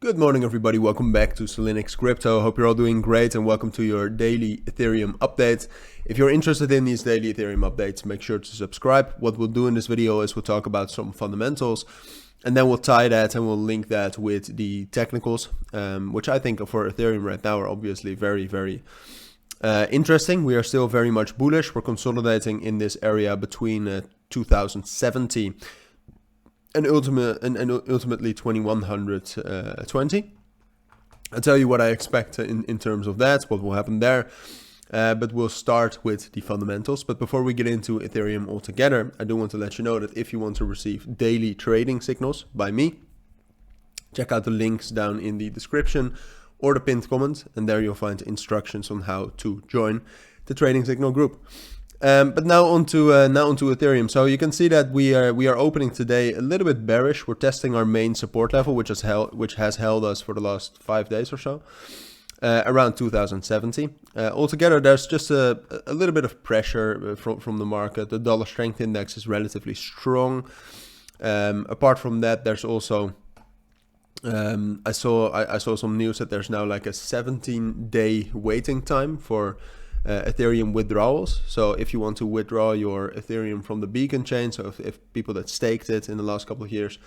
Good morning everybody, welcome back to Cilinix Crypto. Hope you're all doing great and welcome to your daily Ethereum update. If you're interested in these daily Ethereum updates, make sure to subscribe. What we'll do in this video is we'll talk about some fundamentals and then we'll tie that and we'll link that with the technicals, which I think for Ethereum right now are obviously very interesting. We are still very much bullish. We're consolidating in this area between 2070 and ultimately 2120. I'll tell you what I expect in terms of that, what will happen there. But we'll start with the fundamentals. But before we get into Ethereum altogether, I do want to let you know that if you want to receive daily trading signals by me, check out the links down in the description or the pinned comment, and there you'll find instructions on how to join the trading signal group. But now onto Ethereum. So you can see that we are opening today a little bit bearish. We're testing our main support level, which has held us for the last 5 days or so, around 2070. Altogether, there's just a little bit of pressure from the market. The dollar strength index is relatively strong. Apart from that, there's also I saw some news that there's now like a 17-day waiting time for Ethereum withdrawals. So if you want to withdraw your Ethereum from the beacon chain, so if people that staked it in the last couple of years,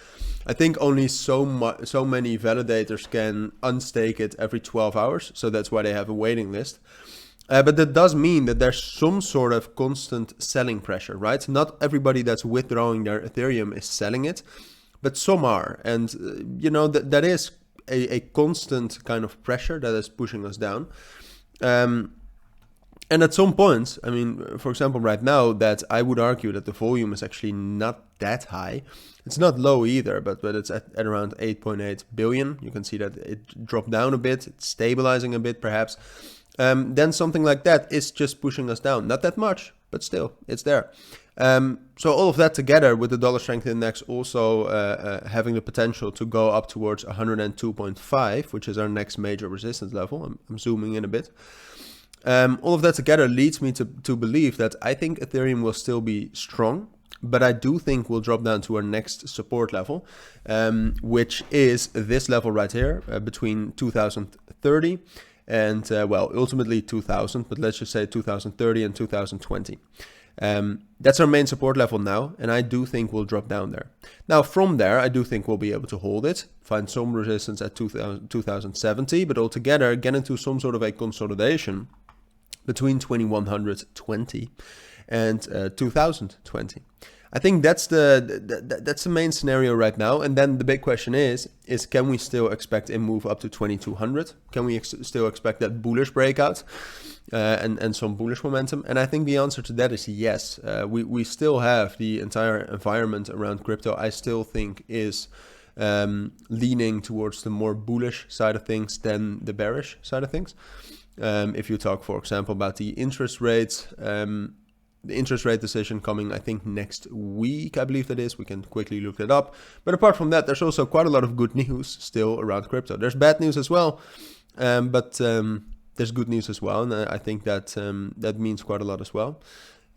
I think only so many validators can unstake it every 12 hours. So that's why they have a waiting list. But that does mean that there's some sort of constant selling pressure, right? Not everybody that's withdrawing their Ethereum is selling it, but some are. And you know, that is a constant kind of pressure that is pushing us down. And at some point, I mean, for example, right now, that I would argue that the volume is actually not that high. It's not low either, but it's at around 8.8 billion. You can see that it dropped down a bit. It's stabilizing a bit, perhaps. Then something like that is just pushing us down. Not that much, but still, it's there. So all of that together with the dollar strength index also having the potential to go up towards 102.5, which is our next major resistance level. I'm zooming in a bit. All of that together leads me to believe that I think Ethereum will still be strong, but I do think we'll drop down to our next support level, which is this level right here, between 2030 and, well, ultimately 2000, but let's just say 2030 and 2020. That's our main support level now, and I do think we'll drop down there. Now, from there, I do think we'll be able to hold it, find some resistance at 2070, but altogether get into some sort of a consolidation between 2120 and 2020. I think that's the main scenario right now. And then the big question is can we still expect a move up to 2200? Can we still expect that bullish breakout and some bullish momentum? And I think the answer to that is yes. We still have the entire environment around crypto, I still think, is leaning towards the more bullish side of things than the bearish side of things. If you talk, for example, about the interest rates, the interest rate decision coming, I think, next week, I believe that is. We can quickly look that up. But apart from that, there's also quite a lot of good news still around crypto. There's bad news as well, but there's good news as well. And I think that that means quite a lot as well.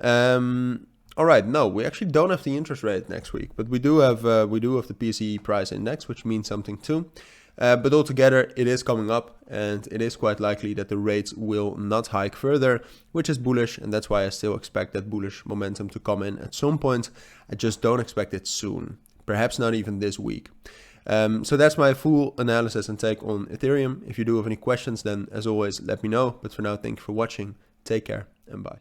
All right, no, we actually don't have the interest rate next week, but we do have the PCE price index, which means something too. But altogether, it is coming up, and it is quite likely that the rates will not hike further, which is bullish, and that's why I still expect that bullish momentum to come in at some point. I just don't expect it soon, perhaps not even this week. So that's my full analysis and take on Ethereum. If you do have any questions, then as always, let me know. But for now, thank you for watching. Take care and bye.